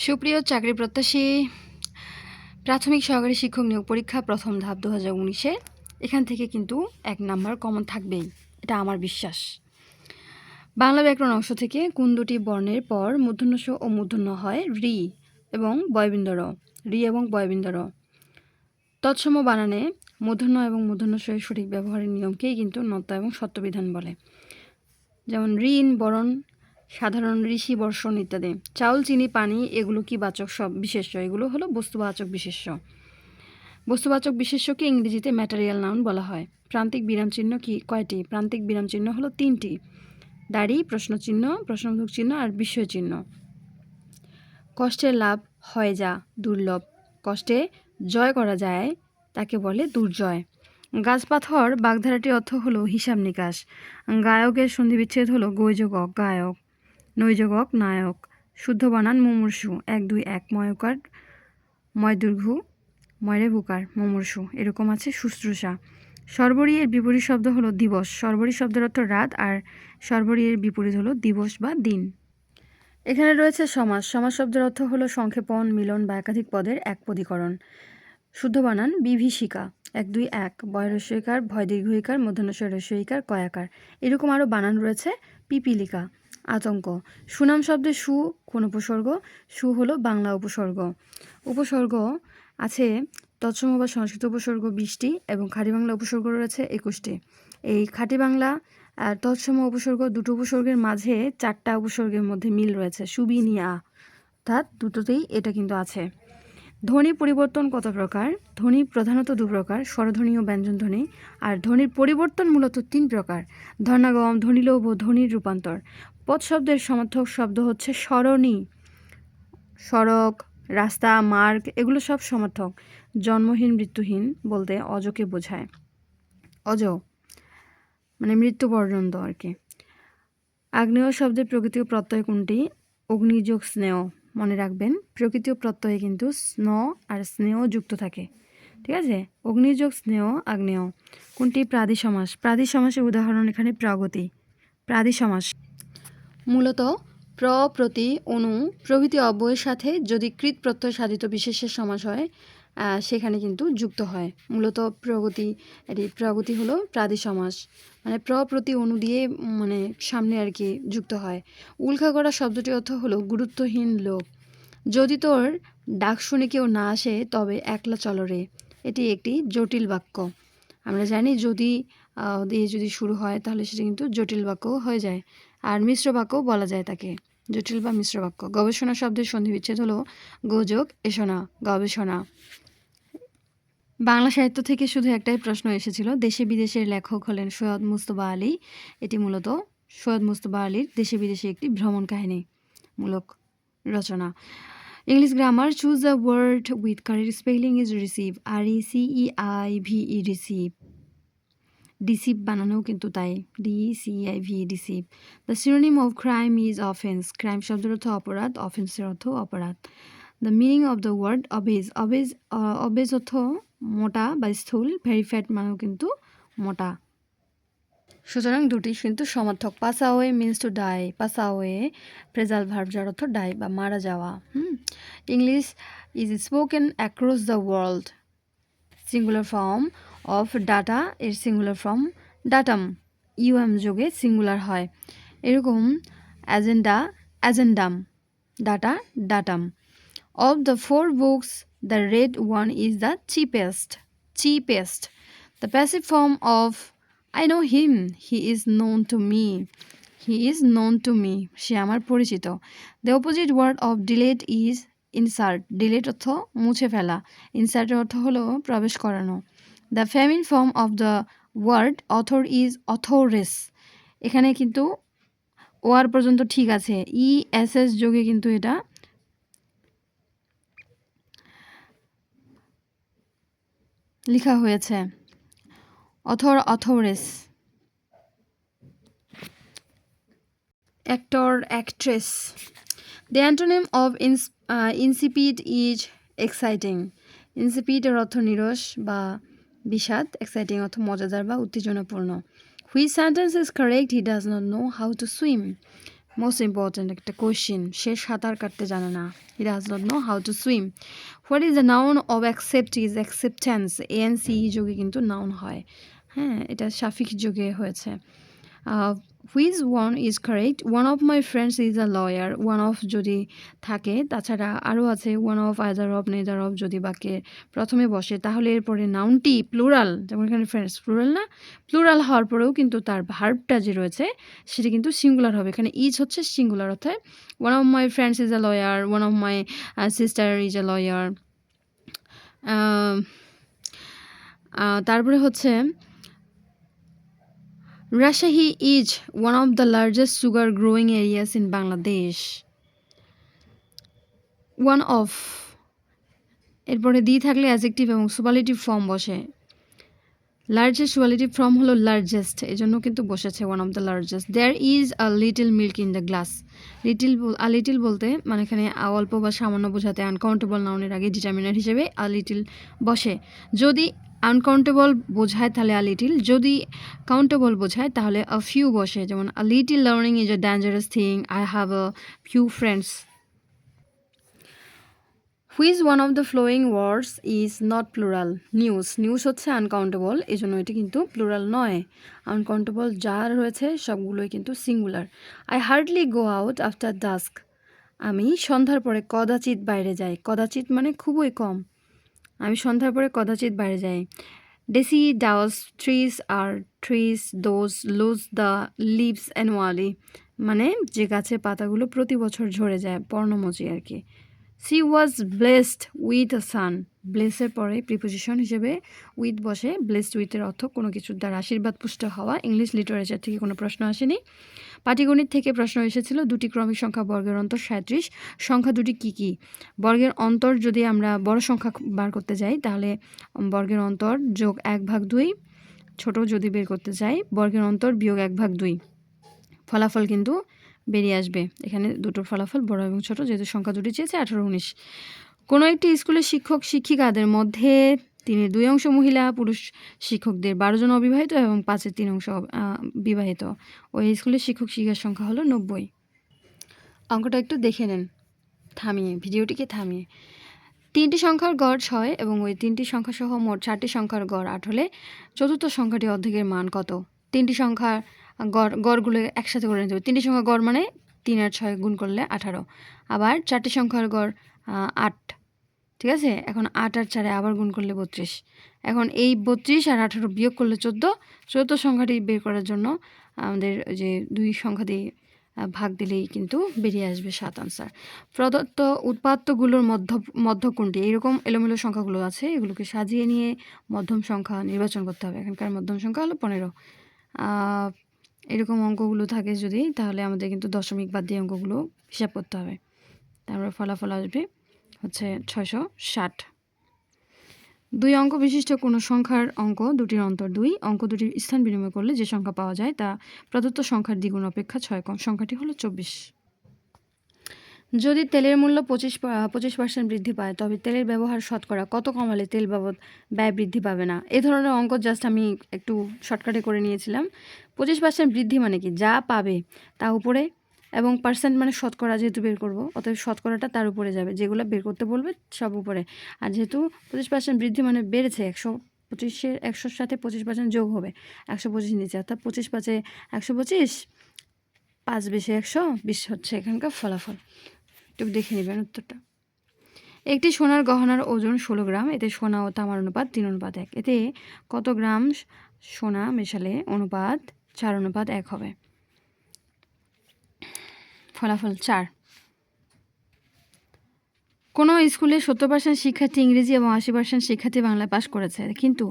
সুপ্রিয় চাকরি প্রত্যাশী প্রাথমিক সহকারী শিক্ষক নিয়োগ পরীক্ষা প্রথম ধাপ 2019-এ এখান থেকে কিন্তু 1 নাম্বার কমন থাকবেই, এটা আমার বিশ্বাস। বাংলা ব্যাকরণ অংশ থেকে কোন দুটি বর্ণের পর মূর্ধন্য ষ ও মূর্ধন্য হয় রি এবং বয়বিন্দ র, রি এবং বয়বিন্দ র। তৎসম বানানে মূর্ধন্য এবং মূর্ধন্য ষ এর সঠিক ব্যবহারের নিয়মকেই কিন্তু নত এবং সত্যবিধান বলে। যেমন ঋণ, বরণ, সাধারণ, ঋষি, বর্ষণ ইত্যাদি। চাউল, চিনি, পানি এগুলো কি বাচক সব বিশেষ্য, এগুলো হলো বস্তুবাচক বিশেষ্য। বস্তুবাচক বিশেষ্যকে ইংরেজিতে ম্যাটেরিয়াল নাউন বলা হয়। প্রান্তিক বিরামচিহ্ন কি কয়টি? প্রান্তিক বিরামচিহ্ন হলো 3টি: দাড়ি, প্রশ্নচিহ্ন, প্রশ্নবোধক চিহ্ন আর বিস্ময় চিহ্ন। কষ্টের লাভ হয় যা দুর্লভ, কষ্টে জয় করা যায় তাকে বলে দুর্জয়। গাছপাথর বাগধারাটির অর্থ হলো হিসাব নিকাশ। গায়কের সন্ধিবিচ্ছেদ হলো গৈযোগক গায়ক, নৈযোগক নায়ক। শুদ্ধ বানান মুমূর্ষু, 1 2 1 ময়কার ময় দীর্ঘ ময়রে বুকার মুমূর্ষু, এরকম আছে শুশ্রূষা। সর্বরী এর বিপরীত শব্দ হলো দিবস। সর্বরী শব্দের অর্থ রাত আর সর্বরী এর বিপরীত হলো দিবস বা দিন। এখানে রয়েছে সমাস। সমাস শব্দের অর্থ হলো সংক্ষেপণ, মিলন বা একাধিক পদের একপদীকরণ। শুদ্ধ বানান বিভীষিকা, 1 2 1 বয় রস্যইকার ভয় দীর্ঘইকার মধ্যনস্বয় রস্যইকার কয়াকার। এরকম আরও বানান রয়েছে পিপীলিকা। আতঙ্ক। সুনাম শব্দে সু কোন উপসর্গ? সু হলো বাংলা উপসর্গ। উপসর্গ আছে তৎসম বা সংস্কৃত উপসর্গ 20টি এবং খাঁটি বাংলা উপসর্গ রয়েছে 21টি। এই খাঁটি বাংলা আর তৎসম উপসর্গ দুটো উপসর্গের মাঝে 4টা উপসর্গের মধ্যে মিল রয়েছে, সুবিনিয়া, অর্থাৎ দুটোতেই এটা কিন্তু আছে। ধ্বনি পরিবর্তন কত প্রকার? ধ্বনি প্রধানত 2 প্রকার, স্বরধ্বনি ও ব্যঞ্জনধ্বনি। আর ধ্বনির পরিবর্তন মূলত 3 প্রকার: ধ্বনাগম, ধ্বনিলোভ ও ধ্বনির রূপান্তর। পদ শব্দের সমার্থক শব্দ হচ্ছে সরণি। সড়ক, রাস্তা, মার্গ এগুলো সব সমার্থক। জন্মহীন, মৃত্যুহীন বলতে অজকে বোঝায়। অজ মানে মৃত্যু পর্যন্ত আর কি। আগ্নেয় শব্দের প্রকৃতীয় প্রত্যয় কোনটি? অগ্নিযোগ স্নেহ। মনে রাখবেন প্রকৃতীয় প্রত্যয়ে কিন্তু স্ন আর স্নেহ যুক্ত থাকে, ঠিক আছে? অগ্নিযোগ স্নেহ আগ্নেয়। কোনটি প্রাদি সমাস? প্রাদি সমাসের উদাহরণ এখানে প্রগতি। প্রাদি সমাস মূলত প্র, প্রতি, অনু প্রভৃতি অব্যয়ের সাথে যদি কৃত প্রত্যয় সাধিত বিশেষের সমাস হয় সেখানে কিন্তু যুক্ত হয়। মূলত প্রগতি হলো প্রাদি সমাস, মানে প্র, প্রতি, অনু দিয়ে মানে সামনে আর কি যুক্ত হয়। উল্কা করা শব্দটির অর্থ হলো গুরুত্বহীন লোক। যদি তোর ডাক শুনে কেউ না আসে তবে একলা চলো রে, এটি একটি জটিল বাক্য। আমরা জানি যদি দিয়ে যদি শুরু হয় তাহলে সেটা কিন্তু জটিল বাক্য হয়ে যায়, আর মিশ্র বাক্যও বলা যায় তাকে, জটিল বা মিশ্র বাক্য। গবেষণা শব্দের সন্ধিবিচ্ছেদ হলো গোযোগ এষণা, গবেষণা। বাংলা সাহিত্য থেকে শুধু একটাই প্রশ্ন এসেছিল, দেশে বিদেশের লেখক হলেন সৈয়দ মুজতবা আলী। এটি মূলত সৈয়দ মুজতবা আলীর দেশে বিদেশে একটি ভ্রমণ কাহিনী মূলক রচনা। English grammar, choose the word with correct spelling is receive, RECEIVE receive. Deceive বানানোও কিন্তু তাই, DECIV deceive. The synonym of crime is offence. Crime শব্দের অর্থ অপরাধ, অফেন্সের অর্থ অপরাধ। The meaning of the word obese. Obese অর্থ মোটা বা স্থূল, ভেরি ফ্যাট মানেও কিন্তু মোটা। সুতরাং দুটি কিন্তু সমার্থক। Pass away means to die. Pass away phrasal verb যার অর্থ ডাই বা মারা যাওয়া। English is spoken across the world. Singular form of data এর সিঙ্গুলার ফর্ম ডাটাম, যোগে সিঙ্গুলার হয়। এরকম agenda, agendum, data, datum. Of the 4 books the red one is the cheapest, cheapest. The passive form of I know him, he is known to me, he is known to me, সে আমার পরিচিত। The opposite word of delete is insert. delete অর্থ মুছে ফেলা, insert অর্থ হলো প্রবেশ করানো। The feminine form of the word author is authoress. এখানে কিন্তু ওয়ার পর্যন্ত ঠিক আছে, ESS যোগে কিন্তু এটা লেখা হয়েছে, author, authoress। Actor, actress. The antonym of insipid is exciting. Insipid এর অর্থ নিরস বা বিষাদ, exciting অর্থ মজাদার বা উত্তেজনাপূর্ণ। Which sentence is correct? He does not know how to swim. Most important একটা কোয়েশ্চেন, সে সাঁতার কাটতে জানে না, he does not know how to swim. What is the noun of accept is acceptance, ANC যোগে কিন্তু নাউন হয়, হ্যাঁ এটা সাফিক যোগে হয়েছে। Which one is correct, one of my friends is a lawyer, one of যদি থাকে, তাছাড়া আরও আছে one of, either of, neither of যদি বাক্যে প্রথমে বসে তাহলে এরপরে নাউনটি প্লুরাল, যেমন এখানে ফ্রেন্ডস প্লুরাল না, প্লুরাল হওয়ার পরেও কিন্তু তার ভার্বটা যে রয়েছে সেটা কিন্তু সিঙ্গুলার হবে। এখানে ইজ হচ্ছে সিঙ্গুলার, অর্থাৎ one of my friends is a lawyer, one of my sister is a lawyer. তারপরে হচ্ছে Rajshahi is one of the largest sugar growing areas in Bangladesh. One of, এরপরে দি থাকলে অ্যাডজেক্টিভ এবং superlative form বসে। Largest superlative form হলো largest, এজন্য কিন্তু বসেছে one of the largest. There is a little milk in the glass, little বলতে মানে এখানে অল্প বা সামান্য বোঝাতে আনকাউন্টেবল নাউনের আগে ডিটারমিনার হিসেবে আ লিটিল বসে। যদি আনকাউন্টেবল বোঝায় তাহলে আ লিটিল, যদি কাউন্টেবল বোঝায় তাহলে আ ফিউ বসে, যেমন a little learning is a dangerous thing, I have a few friends. Which one of the following words is not plural, news, news হচ্ছে আনকাউন্টেবল, এই জন্য এটি কিন্তু প্লুরাল নয়। আনকাউন্টেবল যা রয়েছে সবগুলোই কিন্তু singular. I hardly go out after dusk, আমি সন্ধ্যার পরে কদাচিৎ বাইরে যাই, কদাচিৎ মানে খুবই কম, আমি সন্ধ্যার পরে কদাচিৎ বাইরে যাই। ডেসি ডাউস ট্রিজ আর trees those lose the leaves annually, মানে যে গাছের পাতাগুলো প্রতি বছর ঝরে যায়, পর্ণমোচী আর কি। She was blessed with a son, ব্লেসের পরে প্রিপোজিশন হিসেবে উইথ বসে, ব্লেসড উইথের অর্থ কোনো কিছুর দ্বারা আশীর্বাদ পুষ্ট হওয়া। ইংলিশ লিটারেচার থেকে কোনো প্রশ্ন আসেনি। পাটিগণিত থেকে প্রশ্ন এসেছিল, দুটি ক্রমিক সংখ্যা বর্গের অন্তর 37, সংখ্যা দুটি কী কী? বর্গের অন্তর যদি আমরা বড় সংখ্যা বার করতে যাই তাহলে বর্গের অন্তর যোগ 1/2, ছোট যদি বের করতে চাই বর্গের অন্তর বিয়োগ 1/2, ফলাফল কিন্তু বেরিয়ে আসবে। এখানে দুটোর ফলাফল বড় এবং ছোট, যেহেতু সংখ্যা দুটি চেয়েছে 18, 19। কোনো একটি স্কুলের শিক্ষক শিক্ষিকাদের মধ্যে 3/2 অংশ মহিলা, পুরুষ শিক্ষকদের 12 জন অবিবাহিত এবং 5/3 অংশ বিবাহিত। ওই স্কুলের শিক্ষক শিক্ষিকার সংখ্যা হলো 90। অঙ্কটা একটু দেখে নেন থামিয়ে, ভিডিওটিকে থামিয়ে। 3টি সংখ্যার গড় 6 এবং ওই 3টি সংখ্যা সহ মোট 4টি সংখ্যার গড় 8 হলে চতুর্থ সংখ্যাটি অর্ধেকের মান কত? 3টি সংখ্যার গড়গুলো একসাথে করে নিতে হবে। 3টি সংখ্যার গড় মানে 3 আর 6 গুণ করলে 18, আবার 4টি সংখ্যার গড় 8, ঠিক আছে। এখন 8 আর 4 আবার গুণ করলে 32, এখন এই 32 আর 18 বিয়োগ করলে 14। চতুর্থ সংখ্যাটি বের করার জন্য আমাদের যে 2 সংখ্যা দিয়ে ভাগ দিলেই কিন্তু বেরিয়ে আসবে 7 আনসার। প্রদত্ত উৎপাদ্যগুলোর মধ্য কোনটি? এরকম এলোমেলো সংখ্যাগুলো আছে, এগুলোকে সাজিয়ে নিয়ে মধ্যম সংখ্যা নির্বাচন করতে হবে। এখানকার মধ্যম সংখ্যা হলো 15। এরকম অঙ্কগুলো থাকে যদি, তাহলে আমাদের কিন্তু দশমিক বাদ দিয়ে অঙ্কগুলো হিসাব করতে হবে। তারপরে ফলাফল আসবে হচ্ছে 660। 2 অঙ্ক বিশিষ্ট কোনো সংখ্যার অঙ্ক দুটির অন্তর 2, অঙ্ক দুটির স্থান বিনিময় করলে যে সংখ্যা পাওয়া যায় তা প্রদত্ত সংখ্যার দ্বিগুণ অপেক্ষা 6 কম, সংখ্যাটি হলো 24। যদি তেলের মূল্য 25% বৃদ্ধি পায় তবে তেলের ব্যবহার শতকরা কত কমালে তেল বাবদ ব্যয় বৃদ্ধি পাবে না? এই ধরনের অঙ্ক জাস্ট আমি একটু শর্টকাটে করে নিয়েছিলাম। 25% বৃদ্ধি মানে কি, যা পাবে তা উপরে, এবং পার্সেন্ট মানে শতকরা যেহেতু বের করব, অতএব শতকরাটা তার উপরে যাবে, যেগুলো বের করতে বলবে সব উপরে। আর যেহেতু 25% বৃদ্ধি মানে বেড়েছে, 125-এর 100-র সাথে 25% যোগ হবে, 125 নিচে, অর্থাৎ 25×5 = 125, 5 × 120 হচ্ছে এখানকার ফলাফল। একটু দেখে নেবেন উত্তরটা। একটি সোনার গহনার ওজন 16 গ্রাম, এতে সোনা ও তামার অনুপাত 3:1, এতে কত গ্রাম সোনা মেশালে অনুপাত 4:1 হবে? ফলাফল 4। কোনো স্কুলে 70% শিক্ষার্থী ইংরেজি এবং 80% শিক্ষার্থী বাংলায় পাশ করেছে, কিন্তু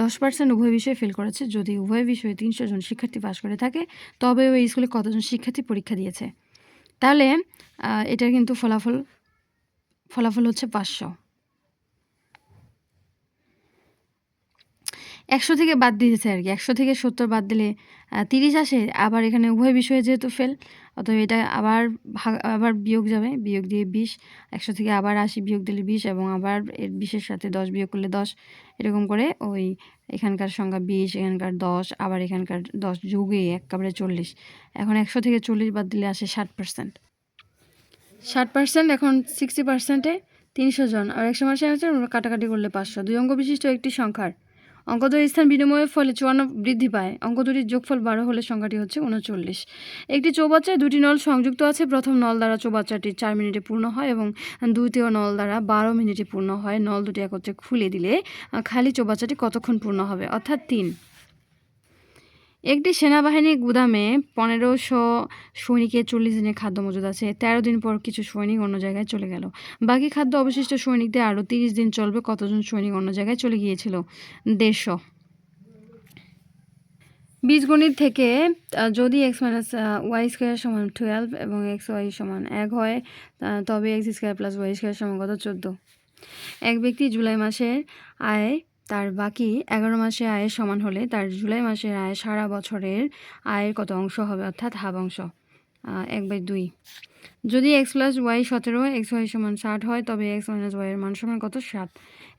10% উভয় বিষয়ে ফেল করেছে। যদি উভয় বিষয়ে 300 জন শিক্ষার্থী পাশ করে থাকে তবে ওই স্কুলে কতজন শিক্ষার্থী পরীক্ষা দিয়েছে? তাহলে এটার কিন্তু ফলাফল হচ্ছে 500। 100 থেকে বাদ দিয়েছে আর কি, 100 থেকে 70 বাদ দিলে 30 আসে। আবার এখানে উভয় বিষয়ে যেহেতু ফেল, অতএব এটা আবার বিয়োগ যাবে, বিয়োগ দিয়ে 20, 100 থেকে আবার 80 বিয়োগ দিলে 20 এবং আবার এর 20-এর সাথে 10 বিয়োগ করলে 10, এরকম করে ওই এখানকার সংখ্যা 20, এখানকার 10, আবার এখানকার 10 যোগে একেবারে 40। এখন 100 থেকে 40 বাদ দিলে আসে 60%। 60% এখন 60%-এ 300 জন, আর 100 মাসে আছে কাটাকাটি করলে 500। 2 অঙ্ক বিশিষ্ট একটি সংখ্যার অঙ্ক দুটির স্থান বিনিময়ের ফলে 54 বৃদ্ধি পায়। অঙ্ক দুটির যোগফল 12 হলে সংখ্যাটি হচ্ছে 39। একটি চৌবাচ্চায় দুটি নল সংযুক্ত আছে। প্রথম নল দ্বারা চৌবাচ্চাটি 4 মিনিটে পূর্ণ হয় এবং দ্বিতীয় নল দ্বারা 12 মিনিটে পূর্ণ হয়। নল দুটি একত্রে খুলে দিলে খালি চৌবাচ্চাটি কতক্ষণ পূর্ণ হবে, অর্থাৎ 3। একটি সেনাবাহিনী গুদামে 1500 সৈনিকের 40 দিনের খাদ্য মজুদ আছে। 13 দিন পর কিছু সৈনিক অন্য জায়গায় চলে গেল। বাকি খাদ্য অবশিষ্ট সৈনিকদের আরও 30 দিন চলবে। কতজন সৈনিক অন্য জায়গায় চলে গিয়েছিল? 150। বীজগণিত থেকে যদি x - y² সমান 12 এবং xy সমান 1 হয়, তবে x² + y² সমান কত? 14। এক ব্যক্তি জুলাই মাসের আয় তার বাকি 11 মাসের আয়ের সমান হলে তার জুলাই মাসের আয় সারা বছরের আয়ের কত অংশ হবে, অর্থাৎ হাফ অংশ, 1/2। যদি x + y 17, xy সমান 60 হয়, তবে x - y এর মান সমান কত? 7।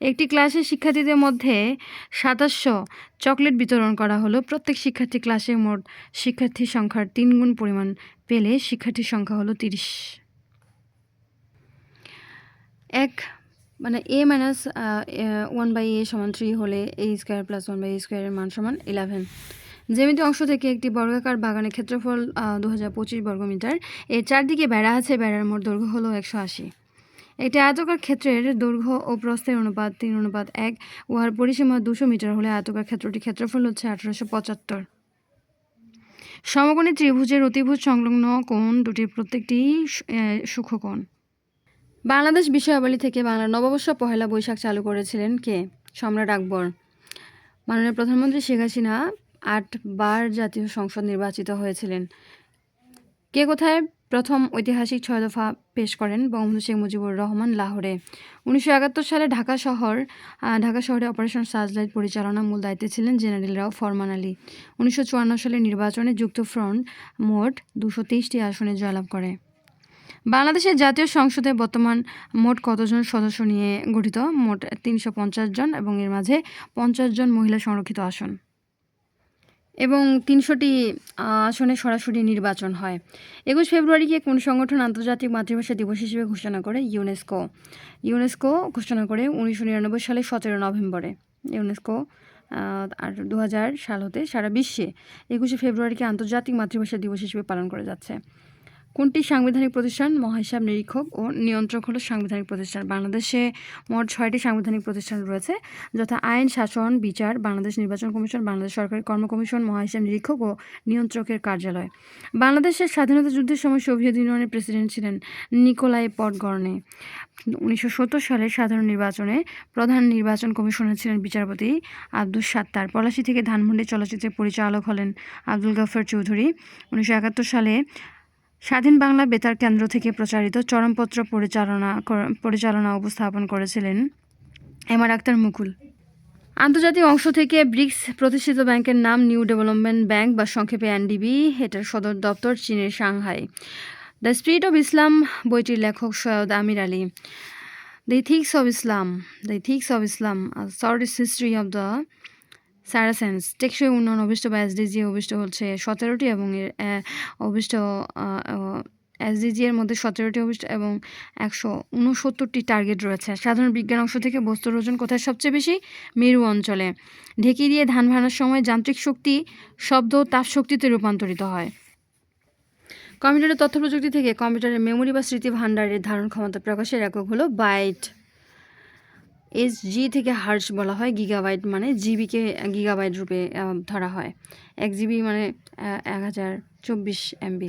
একটি ক্লাসের শিক্ষার্থীদের মধ্যে 2700 চকলেট বিতরণ করা হলো। প্রত্যেক শিক্ষার্থী ক্লাসে মোট শিক্ষার্থী সংখ্যার 3 গুণ পরিমাণ পেলে শিক্ষার্থীর সংখ্যা হলো 30। a - 1/a সমান 3 হলে a² + 1/a² এর মান সমান 11। জ্যামিতি অংশ থেকে একটি বর্গাকার বাগানের ক্ষেত্রফল 2025 বর্গমিটার। এর চারদিকে বেড়া আছে। বেড়ার মোট দৈর্ঘ্য হলো 180। একটি আয়তাকার ক্ষেত্রের দৈর্ঘ্য ও প্রস্থের অনুপাত 3:1। উহার পরিসীমা 200 মিটার হলে আয়তাকার ক্ষেত্রটির ক্ষেত্রফল হচ্ছে 1875। সমকোণী ত্রিভুজের অতিভুজ সংলগ্ন কোণ দুটির প্রত্যেকটি সূক্ষ্মকোণ। বাংলাদেশ বিষয়াবলী থেকে বাংলা নববর্ষ 1 বৈশাখ চালু করেছিলেন কে? সম্রাট আকবর। মাননীয় প্রধানমন্ত্রী শেখ হাসিনা 8 বার জাতীয় সংসদ নির্বাচিত হয়েছিলেন। কে কোথায় প্রথম ঐতিহাসিক 6 দফা পেশ করেন? বঙ্গবন্ধু শেখ মুজিবুর রহমান লাহোরে। 1971 সালে ঢাকা শহরে অপারেশন সার্চলাইট পরিচালনা মূল দায়িত্বে ছিলেন জেনারেল রাও ফরমান আলী। 1954 সালে নির্বাচনে যুক্তফ্রন্ট মোট 223টি আসনে জয়লাভ করে। বাংলাদেশের জাতীয় সংসদে বর্তমান মোট কতজন সদস্য নিয়ে গঠিত? মোট 350 জন এবং এর মাঝে 50 জন মহিলা সংরক্ষিত আসন এবং 300টি আসনে সরাসরি নির্বাচন হয়। 21 ফেব্রুয়ারিকে কোন সংগঠন আন্তর্জাতিক মাতৃভাষা দিবস হিসেবে ঘোষণা করে? ইউনেস্কো ঘোষণা করে 1999 সালে 17 নভেম্বরে। ইউনেস্কো আর 2000 সাল হতে সারা বিশ্বে 21 ফেব্রুয়ারিকে আন্তর্জাতিক মাতৃভাষা দিবস হিসেবে পালন করে যাচ্ছে। কোনটি সাংবিধানিক প্রতিষ্ঠান? মহাহিসাব, নিরীক্ষক ও নিয়ন্ত্রক হলো সাংবিধানিক প্রতিষ্ঠান। বাংলাদেশে মোট 6টি সাংবিধানিক প্রতিষ্ঠান রয়েছে, যথা আইন, শাসন, বিচার, বাংলাদেশ নির্বাচন কমিশন, বাংলাদেশ সরকারি কর্ম কমিশন, মহাহিসাব, নিরীক্ষক ও নিয়ন্ত্রকের কার্যালয়। বাংলাদেশের স্বাধীনতা যুদ্ধের সময় সোভিয়েত ইউনিয়নের প্রেসিডেন্ট ছিলেন নিকোলাই পডগর্নে। 1970 সালের সাধারণ নির্বাচনে প্রধান নির্বাচন কমিশনার ছিলেন বিচারপতি আব্দুস সাত্তার। পলাশী থেকে ধানমন্ডি চলচ্চিত্রের পরিচালক হলেন আব্দুল গাফফার চৌধুরী। 1971 সালে স্বাধীন বাংলা বেতার কেন্দ্র থেকে প্রচারিত চরমপত্র পরিচালনা উপস্থাপন করেছিলেন এম আর আক্তার মুকুল। আন্তর্জাতিক অংশ থেকে ব্রিক্স প্রতিষ্ঠিত ব্যাংকের নাম নিউ ডেভেলপমেন্ট ব্যাংক বা সংক্ষেপে NDB। এটার সদর দপ্তর চীনের Shanghai. The spirit of Islam বইটির লেখক Syed Ameer Ali. The ethics of Islam short history of the Saracens. টেকসই উন্নয়ন অভিষ্ট বা SDG অভিষ্ট হচ্ছে 17টি এবং এর অভিষ্ট SDG এর মধ্যে 17টি অভিষ্ট এবং 169টি টার্গেট রয়েছে। সাধারণ বিজ্ঞান অংশ থেকে বস্তুর ওজন কোথায় সবচেয়ে বেশি? মেরু অঞ্চলে। ঢেঁকি দিয়ে ধান ভাঙার সময় যান্ত্রিক শক্তি শব্দ তাপ শক্তিতে রূপান্তরিত হয়। কম্পিউটারের তথ্য প্রযুক্তি থেকে কম্পিউটারের মেমোরি বা স্মৃতি ভাণ্ডারের ধারণ ক্ষমতা প্রকাশের একক হলো বাইট। SG থেকে হার্জ বলা হয়। গিগাবাইট মানে জিবিকে গিগাবাইট রূপে ধরা হয়। 1 GB মানে 1024 MB।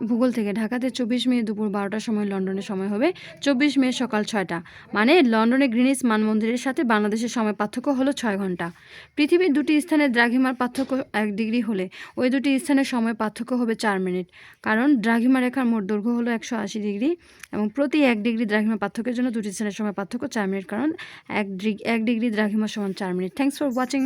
ভূগোল থেকে ঢাকাতে 24 মে দুপুর 12টার সময়, লন্ডনের সময় হবে 24 মে সকাল 6টা। মানে লন্ডনে গ্রিনিচ মানমন্দিরের সাথে বাংলাদেশের সময় পার্থক্য হলো 6 ঘন্টা। পৃথিবীর দুটি স্থানের দ্রাঘিমার পার্থক্য 1 ডিগ্রি হলে ওই দুটি স্থানের সময় পার্থক্য হবে 4 মিনিট, কারণ দ্রাঘিমা রেখার মোট দৈর্ঘ্য হলো 180 ডিগ্রি এবং প্রতি 1 ডিগ্রি দ্রাঘিমা পার্থক্যের জন্য দুটি স্থানের সময় পার্থক্য 4 মিনিট, কারণ 1 ডিগ্রি দ্রাঘিমা সমান 4 মিনিট। Thanks for watching.